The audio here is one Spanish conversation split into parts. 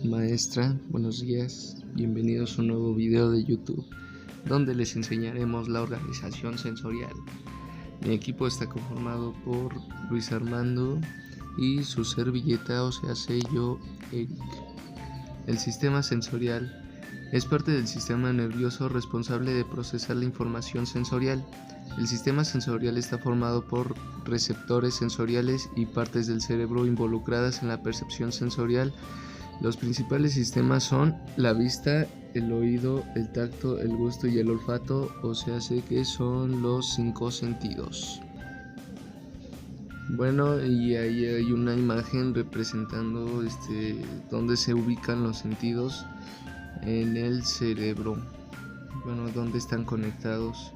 Maestra, buenos días, bienvenidos a un nuevo video de YouTube donde les enseñaremos la organización sensorial. Mi equipo está conformado por Luis Armando y su servilleta, o sea, yo, Eric. El sistema sensorial es parte del sistema nervioso responsable de procesar la información sensorial. El sistema sensorial está formado por receptores sensoriales y partes del cerebro involucradas en la percepción sensorial. Los principales sistemas son la vista, el oído, el tacto, el gusto y el olfato, o sea, que son los 5 sentidos. Bueno, y ahí hay una imagen representando dónde se ubican los sentidos en el cerebro. Bueno, dónde están conectados.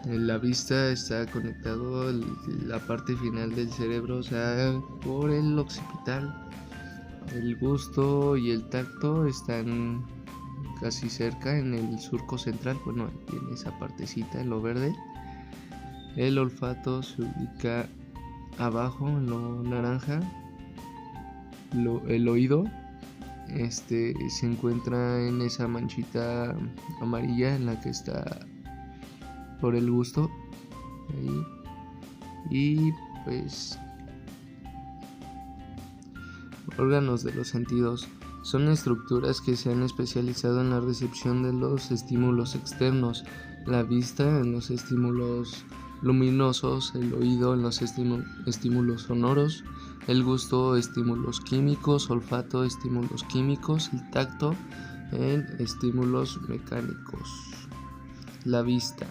En la vista está conectado la parte final del cerebro, o sea, por el occipital. El gusto y el tacto están casi cerca en el surco central, bueno, en esa partecita, en lo verde. El olfato se ubica abajo, en lo naranja. El oído se encuentra en esa manchita amarilla en la que está por el gusto. Ahí. Y pues órganos de los sentidos son estructuras que se han especializado en la recepción de los estímulos externos. La vista en los estímulos luminosos, el oído en los estímulos sonoros, el gusto estímulos químicos, olfato estímulos químicos, el tacto en estímulos mecánicos. La vista.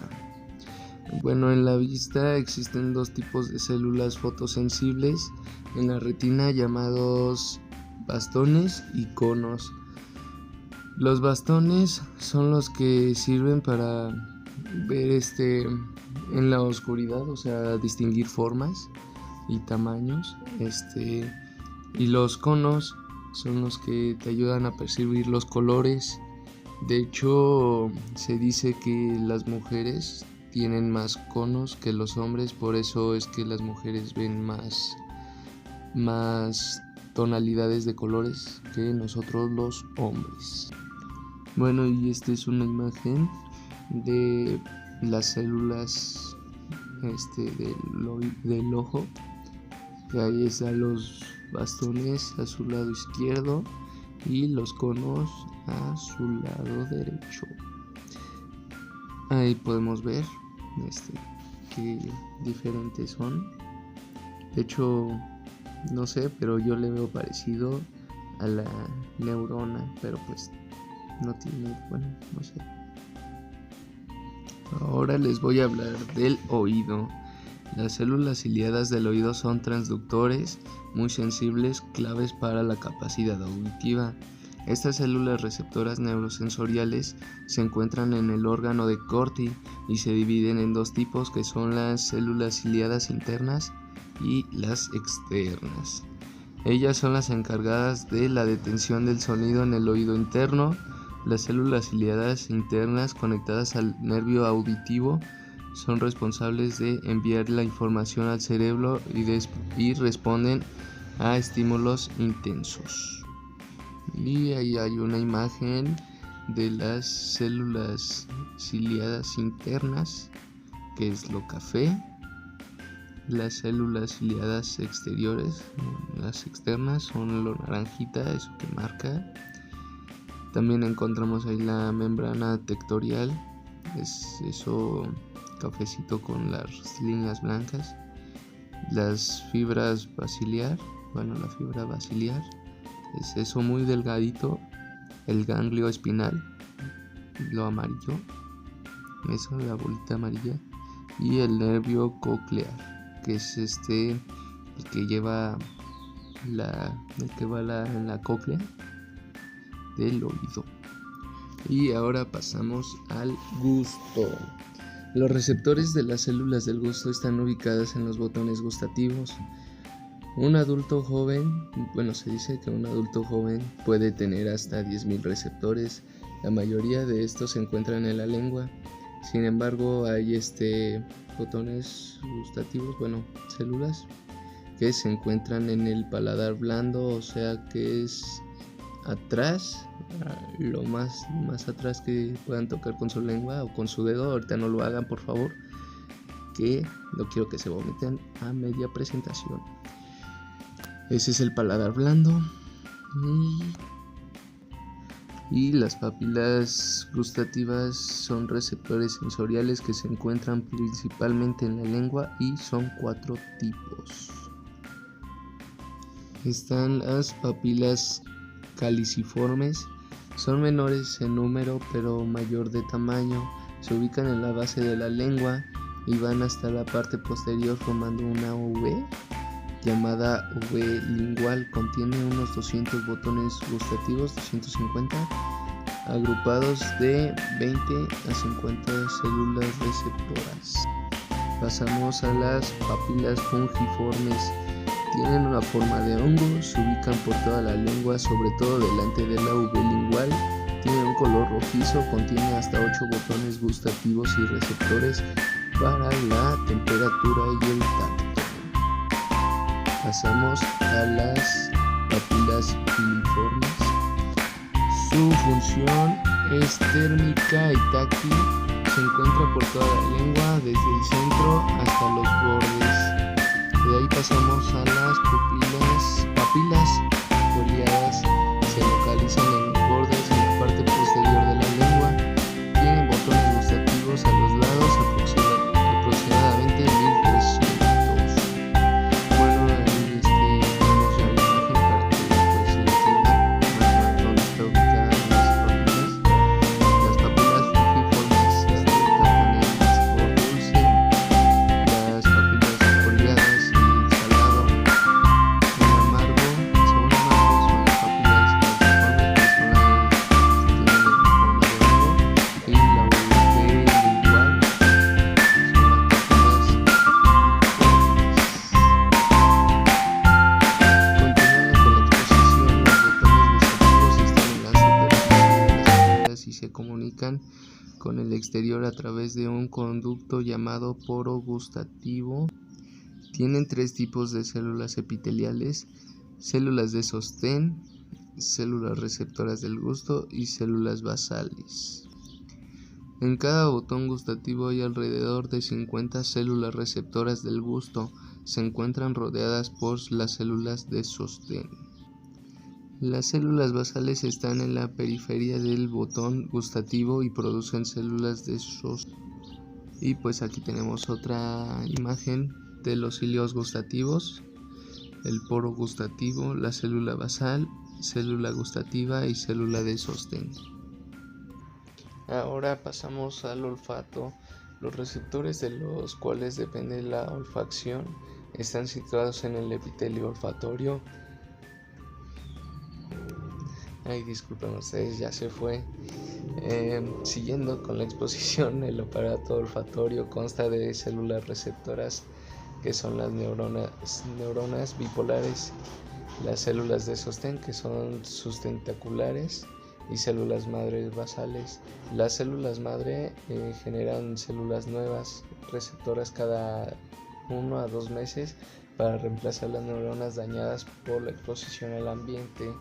Bueno, en la vista existen dos tipos de células fotosensibles en la retina llamados bastones y conos. Los bastones son los que sirven para ver en la oscuridad, o sea, distinguir formas y tamaños, y los conos son los que te ayudan a percibir los colores. De hecho, se dice que las mujeres tienen más conos que los hombres, por eso es que las mujeres ven más tonalidades de colores que nosotros los hombres. Bueno, y esta es una imagen de las células del ojo, que ahí están los bastones a su lado izquierdo y los conos a su lado derecho. Ahí podemos ver qué diferentes son. De hecho, no sé, pero yo le veo parecido a la neurona, pero pues no tiene, bueno, no sé. Ahora les voy a hablar del oído. Las células ciliadas del oído son transductores muy sensibles, claves para la capacidad auditiva. Estas células receptoras neurosensoriales se encuentran en el órgano de Corti y se dividen en dos tipos, que son las células ciliadas internas y las externas. Ellas son las encargadas de la detención del sonido en el oído interno. Las células ciliadas internas conectadas al nervio auditivo son responsables de enviar la información al cerebro y responden a estímulos intensos. Y ahí hay una imagen de las células ciliadas internas, que es lo café. Las células ciliadas exteriores, las externas, son lo naranjita, eso que marca. También encontramos ahí la membrana tectorial, es eso cafecito con las líneas blancas. Las fibras basilar, la fibra basilar es eso muy delgadito. El ganglio espinal, lo amarillo, eso, la bolita amarilla. Y el nervio coclear, que es el que lleva en la cóclea del oído. Y ahora pasamos al gusto. Los receptores de las células del gusto están ubicadas en los botones gustativos. Un adulto joven, se dice que un adulto joven puede tener hasta 10.000 receptores. La mayoría de estos se encuentran en la lengua. Sin embargo, hay botones gustativos, células que se encuentran en el paladar blando, o sea que es atrás, lo más atrás que puedan tocar con su lengua o con su dedo. Ahorita no lo hagan, por favor, que no quiero que se vomiten a media presentación. Ese es el paladar blando. Y las papilas gustativas son receptores sensoriales que se encuentran principalmente en la lengua y son 4 tipos. Están las papilas caliciformes, son menores en número pero mayor de tamaño, se ubican en la base de la lengua y van hasta la parte posterior formando una V llamada V lingual. Contiene unos 200 botones gustativos, 250, agrupados de 20 a 50 células receptoras. Pasamos a las papilas fungiformes. Tienen una forma de hongo, se ubican por toda la lengua, sobre todo delante de la V lingual. Tiene un color rojizo, contiene hasta 8 botones gustativos y receptores para la temperatura y el tacto. Pasamos a las papilas filiformes. Su función es térmica y táctil. Se encuentra por toda la lengua, desde el centro hasta los bordes. De ahí pasamos a las papilas foliadas. Se localizan en los bordes, en la parte posterior de la lengua. Tienen botones gustativos a los lados, aproximadamente 1300. Bueno, ahí tenemos ya la imagen para que pues entiendan más dónde está ubicada las papilas fungiformes se ubican en el sabor dulce, las papilas foliadas y salado, el amargo, el sabor amargo son las papilas calciformes, que son las que tienen forma de hongo, y la V lingual son las papilas filiformes. Continuando con la exposición, los botones gustativos están en la superficie de las células y se comunican con el exterior a través de un conducto llamado poro gustativo. Tienen 3 tipos de células epiteliales: células de sostén, células receptoras del gusto y células basales. En cada botón gustativo hay alrededor de 50 células receptoras del gusto. Se encuentran rodeadas por las células de sostén. Las células basales están en la periferia del botón gustativo y producen células de sostén. Y pues aquí tenemos otra imagen de los cilios gustativos, el poro gustativo, la célula basal, célula gustativa y célula de sostén. Ahora pasamos al olfato. Los receptores de los cuales depende la olfacción están situados en el epitelio olfatorio. Ay, disculpen ustedes, ya se fue. Siguiendo con la exposición, el aparato olfatorio consta de células receptoras, que son las neuronas bipolares, las células de sostén, que son sustentaculares, y células madre basales. Las células madre generan células nuevas receptoras cada 1 a 2 meses para reemplazar las neuronas dañadas por la exposición al ambiente.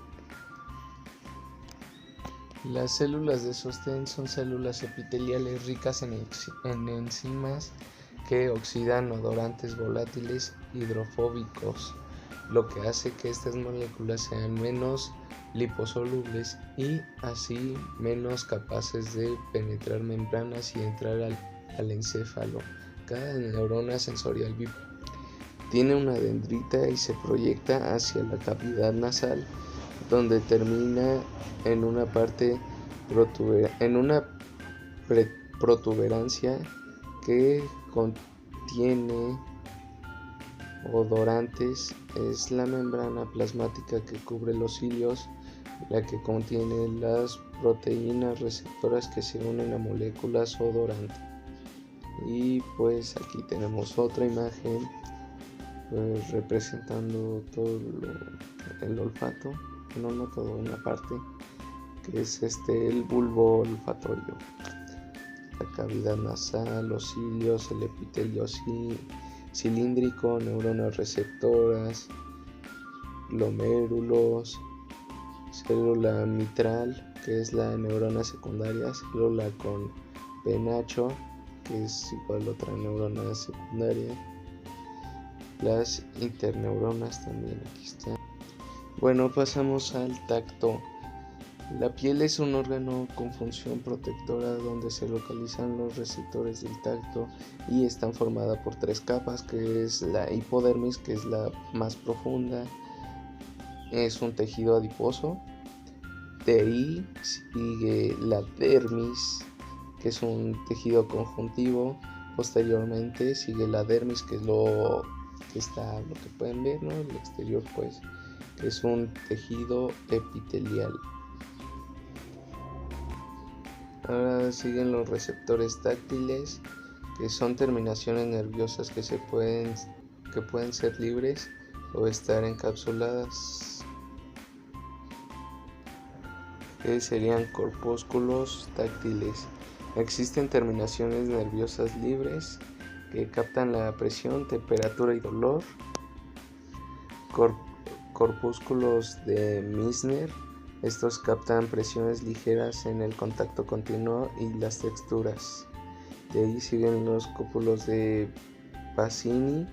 Las células de sostén son células epiteliales ricas en enzimas que oxidan odorantes volátiles hidrofóbicos, lo que hace que estas moléculas sean menos liposolubles y así menos capaces de penetrar membranas y entrar al encéfalo. Cada neurona sensorial tiene una dendrita y se proyecta hacia la cavidad nasal, donde termina en una protuberancia que contiene odorantes. Es la membrana plasmática que cubre los cilios, la que contiene las proteínas receptoras que se unen a moléculas odorantes. Y pues aquí tenemos otra imagen representando todo el olfato, no todo, una parte que es el bulbo olfatorio, la cavidad nasal, los cilios, el epitelio cilíndrico, neuronas receptoras, glomérulos, célula mitral, que es la neurona secundaria, célula con penacho, que es igual otra neurona secundaria, las interneuronas también aquí están. Bueno, pasamos al tacto. La piel es un órgano con función protectora donde se localizan los receptores del tacto y están formada por 3 capas, que es la hipodermis, que es la más profunda, es un tejido adiposo. De ahí sigue la dermis, que es un tejido conjuntivo. Posteriormente sigue la dermis, que es lo que pueden ver, ¿no? El exterior, pues, que es un tejido epitelial. Ahora siguen los receptores táctiles, que son terminaciones nerviosas que pueden ser libres o estar encapsuladas, que serían corpúsculos táctiles. Existen terminaciones nerviosas libres que captan la presión, temperatura y dolor. Corpúsculos de Meissner. Estos captan presiones ligeras en el contacto continuo y las texturas. De ahí siguen los cúpulos de Pacini.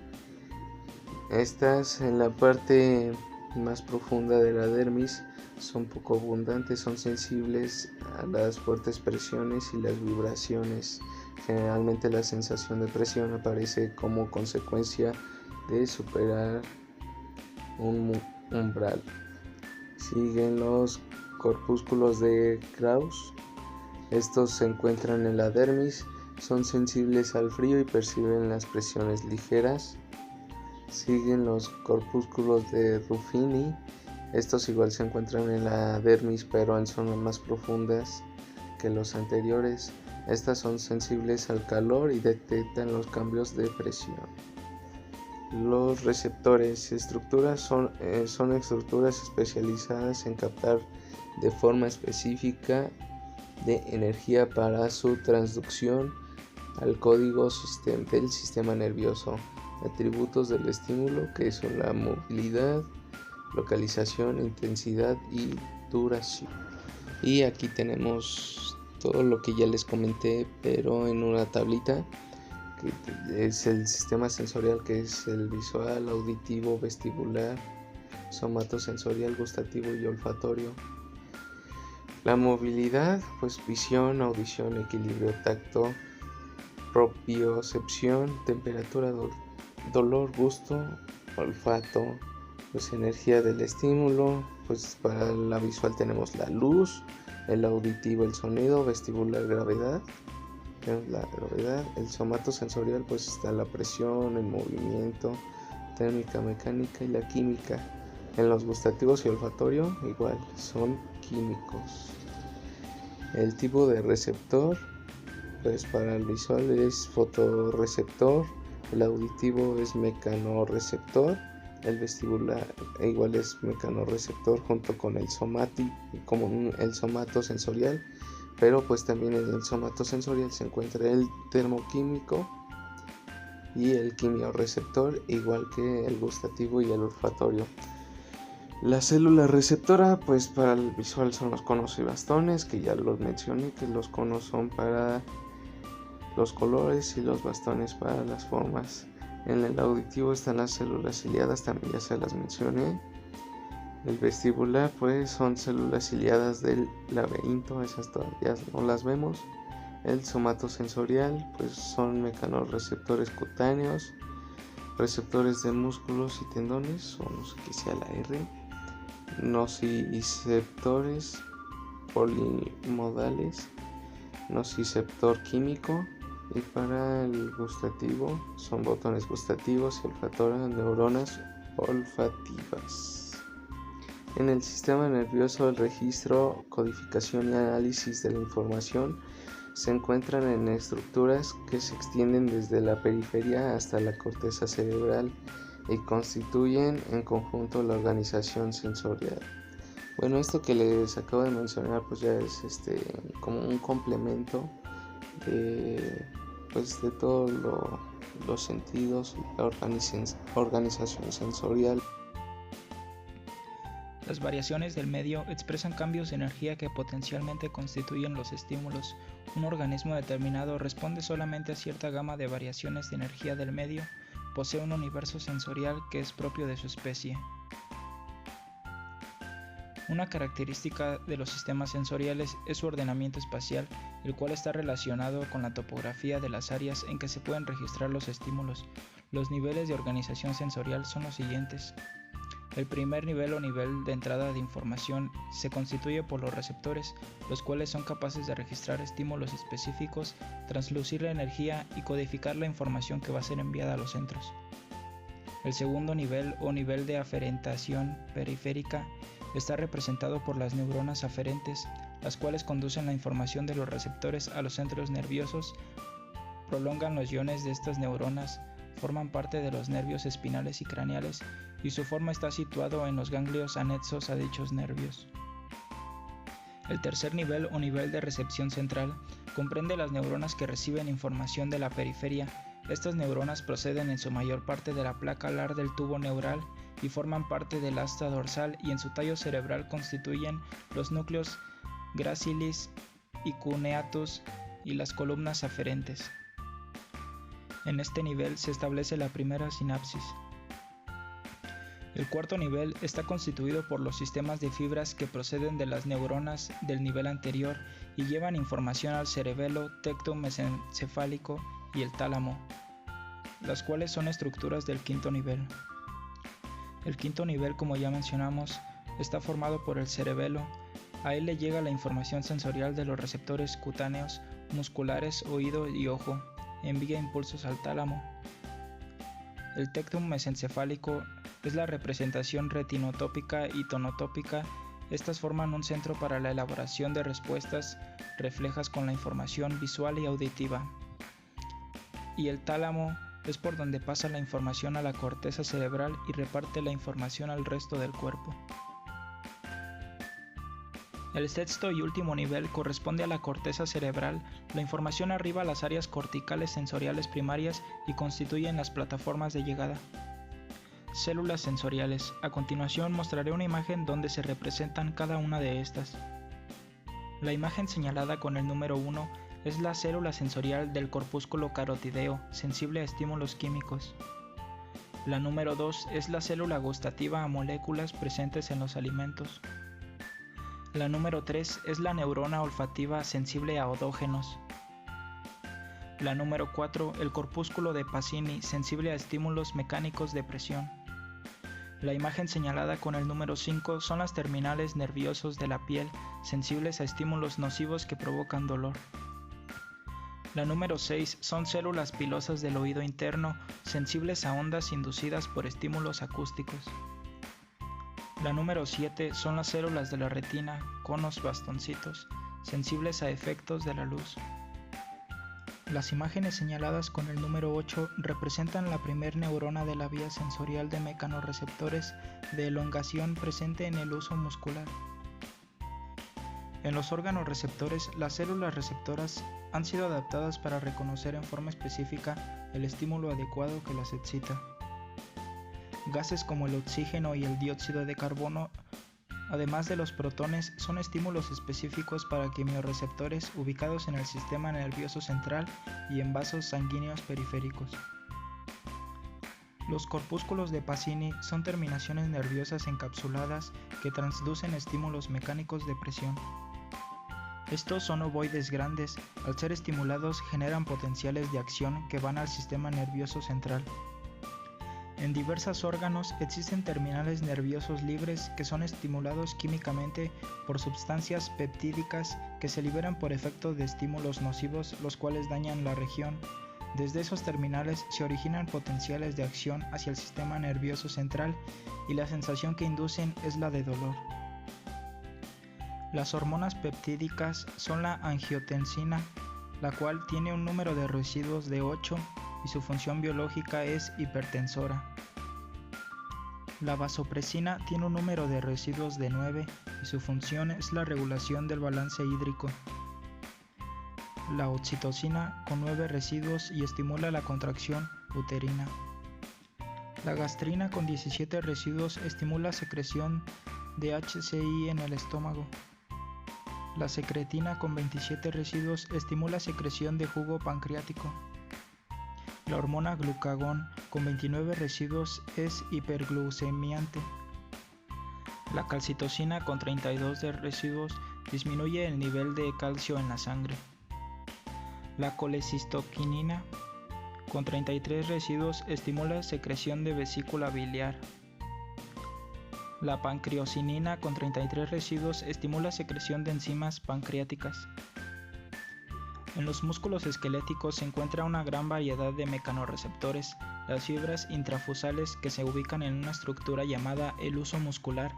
Estas, en la parte más profunda de la dermis, son poco abundantes, son sensibles a las fuertes presiones y las vibraciones. Generalmente la sensación de presión aparece como consecuencia de superar un umbral. Siguen los corpúsculos de Krauss. Estos se encuentran en la dermis, son sensibles al frío y perciben las presiones ligeras. Siguen los corpúsculos de Ruffini. Estos igual se encuentran en la dermis, pero en zonas más profundas que los anteriores. Estas son sensibles al calor y detectan los cambios de presión. Los receptores estructuras son estructuras especializadas en captar de forma específica de energía para su transducción al código del sistema nervioso. Atributos del estímulo, que son la movilidad, localización, intensidad y duración. Y aquí tenemos todo lo que ya les comenté, pero en una tablita, que es el sistema sensorial, que es el visual, auditivo, vestibular, somatosensorial, gustativo y olfatorio. La movilidad, pues visión, audición, equilibrio, tacto, propiocepción, temperatura, dolor, gusto, olfato, pues energía del estímulo. Pues para la visual tenemos la luz, el auditivo, el sonido, vestibular, gravedad, el somatosensorial, pues está la presión, el movimiento, térmica, mecánica y la química. En los gustativos y olfatorio igual son químicos. El tipo de receptor, pues para el visual es fotorreceptor, el auditivo es mecanorreceptor, el vestibular igual es mecanorreceptor junto con el somatosensorial, pero pues también en el somatosensorial se encuentra el termoquímico y el quimiorreceptor, igual que el gustativo y el olfatorio. La célula receptora, pues para el visual son los conos y bastones, que ya los mencioné, que los conos son para los colores y los bastones para las formas. En el auditivo están las células ciliadas, también ya se las mencioné. El vestibular, pues son células ciliadas del laberinto, esas todavía no las vemos. El somatosensorial, pues son mecanorreceptores cutáneos, receptores de músculos y tendones, o no sé qué sea la R, nociceptores polimodales, nociceptor químico. Y para el gustativo son botones gustativos y olfatorios, neuronas olfativas. En el sistema nervioso, el registro, codificación y análisis de la información se encuentran en estructuras que se extienden desde la periferia hasta la corteza cerebral y constituyen en conjunto la organización sensorial. Bueno, esto que les acabo de mencionar pues ya es como un complemento de todos los sentidos y la organización sensorial. Las variaciones del medio expresan cambios de energía que potencialmente constituyen los estímulos. Un organismo determinado responde solamente a cierta gama de variaciones de energía del medio, posee un universo sensorial que es propio de su especie. Una característica de los sistemas sensoriales es su ordenamiento espacial, el cual está relacionado con la topografía de las áreas en que se pueden registrar los estímulos. Los niveles de organización sensorial son los siguientes. El primer nivel o nivel de entrada de información se constituye por los receptores, los cuales son capaces de registrar estímulos específicos, translucir la energía y codificar la información que va a ser enviada a los centros. El segundo nivel o nivel de aferentación periférica está representado por las neuronas aferentes, las cuales conducen la información de los receptores a los centros nerviosos, prolongan los iones de estas neuronas, forman parte de los nervios espinales y craneales y su forma está situado en los ganglios anexos a dichos nervios. El tercer nivel o nivel de recepción central comprende las neuronas que reciben información de la periferia. Estas neuronas proceden en su mayor parte de la placa alar del tubo neural y forman parte del asta dorsal y en su tallo cerebral constituyen los núcleos gracilis y cuneatus y las columnas aferentes. En este nivel se establece la primera sinapsis. El cuarto nivel está constituido por los sistemas de fibras que proceden de las neuronas del nivel anterior y llevan información al cerebelo, tectum mesencefálico y el tálamo, las cuales son estructuras del quinto nivel. El quinto nivel, como ya mencionamos, está formado por el cerebelo. A él le llega la información sensorial de los receptores cutáneos, musculares, oído y ojo. Envía impulsos al tálamo. El tectum mesencefálico es la representación retinotópica y tonotópica. Estas forman un centro para la elaboración de respuestas reflejas con la información visual y auditiva. Y el tálamo es por donde pasa la información a la corteza cerebral y reparte la información al resto del cuerpo. El sexto y último nivel corresponde a la corteza cerebral. La información arriba a las áreas corticales sensoriales primarias y constituyen las plataformas de llegada. Células sensoriales. A continuación mostraré una imagen donde se representan cada una de estas. La imagen señalada con el número 1 es la célula sensorial del corpúsculo carotideo, sensible a estímulos químicos. La número 2 es la célula gustativa a moléculas presentes en los alimentos. La número 3 es la neurona olfativa sensible a odógenos. La número 4, el corpúsculo de Pacini, sensible a estímulos mecánicos de presión. La imagen señalada con el número 5 son las terminales nerviosos de la piel, sensibles a estímulos nocivos que provocan dolor. La número 6 son células pilosas del oído interno, sensibles a ondas inducidas por estímulos acústicos. La número 7 son las células de la retina, conos bastoncitos, sensibles a efectos de la luz. Las imágenes señaladas con el número 8 representan la primer neurona de la vía sensorial de mecanorreceptores de elongación presente en el uso muscular. En los órganos receptores, las células receptoras han sido adaptadas para reconocer en forma específica el estímulo adecuado que las excita. Gases como el oxígeno y el dióxido de carbono, además de los protones, son estímulos específicos para quimiorreceptores ubicados en el sistema nervioso central y en vasos sanguíneos periféricos. Los corpúsculos de Pacini son terminaciones nerviosas encapsuladas que transducen estímulos mecánicos de presión. Estos son ovoides grandes, al ser estimulados generan potenciales de acción que van al sistema nervioso central. En diversos órganos existen terminales nerviosos libres que son estimulados químicamente por sustancias peptídicas que se liberan por efecto de estímulos nocivos, los cuales dañan la región. Desde esos terminales se originan potenciales de acción hacia el sistema nervioso central y la sensación que inducen es la de dolor. Las hormonas peptídicas son la angiotensina, la cual tiene un número de residuos de 8 y su función biológica es hipertensora. La vasopresina tiene un número de residuos de 9 y su función es la regulación del balance hídrico. La oxitocina con 9 residuos y estimula la contracción uterina. La gastrina con 17 residuos estimula secreción de HCI en el estómago. La secretina con 27 residuos estimula secreción de jugo pancreático. La hormona glucagón con 29 residuos es hiperglucemiante. La calcitocina con 32 de residuos disminuye el nivel de calcio en la sangre. La colecistoquinina con 33 residuos estimula secreción de vesícula biliar. La pancreosinina con 33 residuos estimula secreción de enzimas pancreáticas. En los músculos esqueléticos se encuentra una gran variedad de mecanorreceptores, las fibras intrafusales que se ubican en una estructura llamada el huso muscular.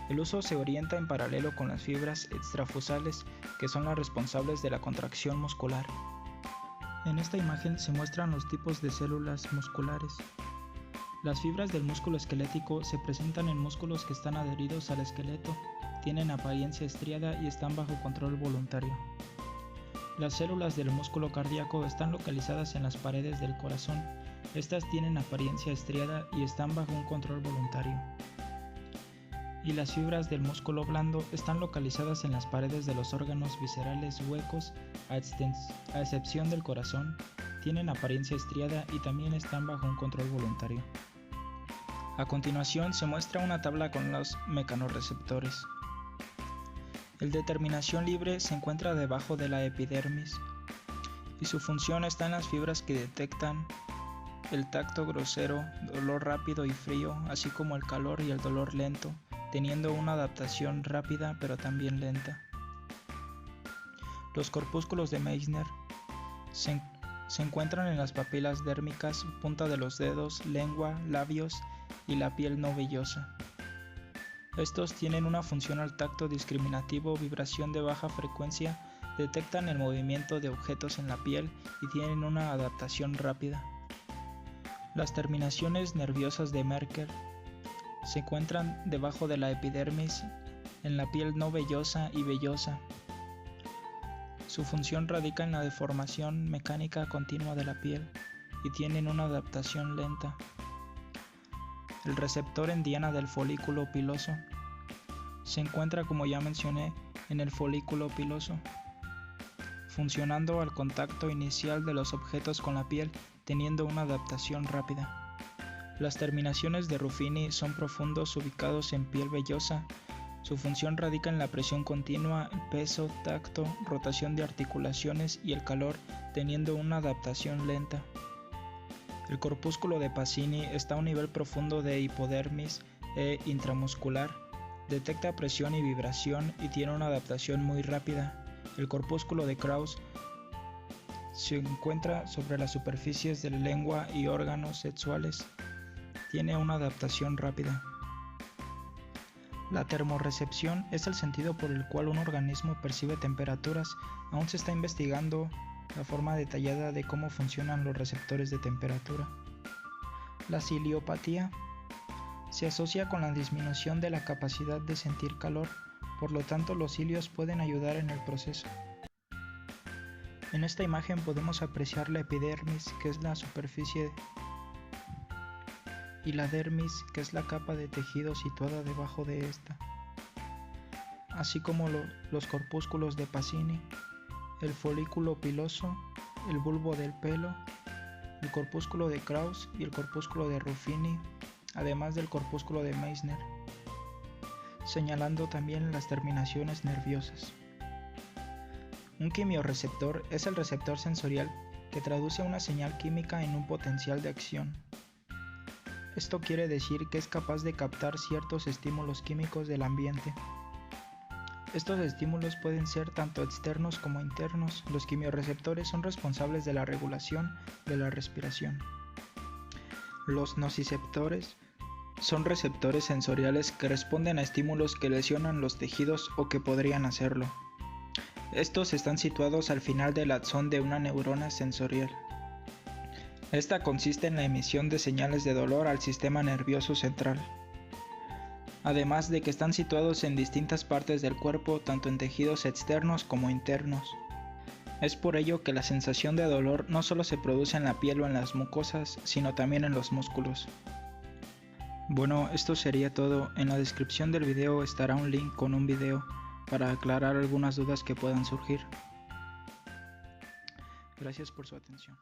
El huso se orienta en paralelo con las fibras extrafusales, que son las responsables de la contracción muscular. En esta imagen se muestran los tipos de células musculares. Las fibras del músculo esquelético se presentan en músculos que están adheridos al esqueleto, tienen apariencia estriada y están bajo control voluntario. Las células del músculo cardíaco están localizadas en las paredes del corazón. Estas tienen apariencia estriada y están bajo un control voluntario. Y las fibras del músculo blando están localizadas en las paredes de los órganos viscerales huecos, a excepción del corazón, tienen apariencia estriada y también están bajo un control voluntario. A continuación se muestra una tabla con los mecanorreceptores. El de terminación libre se encuentra debajo de la epidermis y su función está en las fibras que detectan el tacto grosero, dolor rápido y frío, así como el calor y el dolor lento, teniendo una adaptación rápida pero también lenta. Los corpúsculos de Meissner se encuentran en las papilas dérmicas, punta de los dedos, lengua, labios y la piel no vellosa. Estos tienen una función al tacto discriminativo, vibración de baja frecuencia, detectan el movimiento de objetos en la piel y tienen una adaptación rápida. Las terminaciones nerviosas de Merkel se encuentran debajo de la epidermis, en la piel no vellosa y vellosa. Su función radica en la deformación mecánica continua de la piel y tienen una adaptación lenta. El receptor en diana del folículo piloso se encuentra, como ya mencioné, en el folículo piloso, funcionando al contacto inicial de los objetos con la piel, teniendo una adaptación rápida. Las terminaciones de Ruffini son profundos ubicados en piel vellosa. Su función radica en la presión continua, el peso, tacto, rotación de articulaciones y el calor, teniendo una adaptación lenta. El corpúsculo de Pacini está a un nivel profundo de hipodermis e intramuscular, detecta presión y vibración y tiene una adaptación muy rápida. El corpúsculo de Krauss se encuentra sobre las superficies de la lengua y órganos sexuales, tiene una adaptación rápida. La termorrecepción es el sentido por el cual un organismo percibe temperaturas. Aún se está investigando la forma detallada de cómo funcionan los receptores de temperatura. La ciliopatía se asocia con la disminución de la capacidad de sentir calor, por lo tanto los cilios pueden ayudar en el proceso. En esta imagen podemos apreciar la epidermis, que es la superficie, y la dermis, que es la capa de tejido situada debajo de esta, así como los corpúsculos de Pacini, el folículo piloso, el bulbo del pelo, el corpúsculo de Krauss y el corpúsculo de Ruffini, además del corpúsculo de Meissner, señalando también las terminaciones nerviosas. Un quimiorreceptor es el receptor sensorial que traduce una señal química en un potencial de acción. Esto quiere decir que es capaz de captar ciertos estímulos químicos del ambiente. Estos estímulos pueden ser tanto externos como internos. Los quimiorreceptores son responsables de la regulación de la respiración. Los nociceptores son receptores sensoriales que responden a estímulos que lesionan los tejidos o que podrían hacerlo. Estos están situados al final del axón de una neurona sensorial. Esta consiste en la emisión de señales de dolor al sistema nervioso central, además de que están situados en distintas partes del cuerpo, tanto en tejidos externos como internos. Es por ello que la sensación de dolor no solo se produce en la piel o en las mucosas, sino también en los músculos. Bueno, esto sería todo. En la descripción del video estará un link con un video para aclarar algunas dudas que puedan surgir. Gracias por su atención.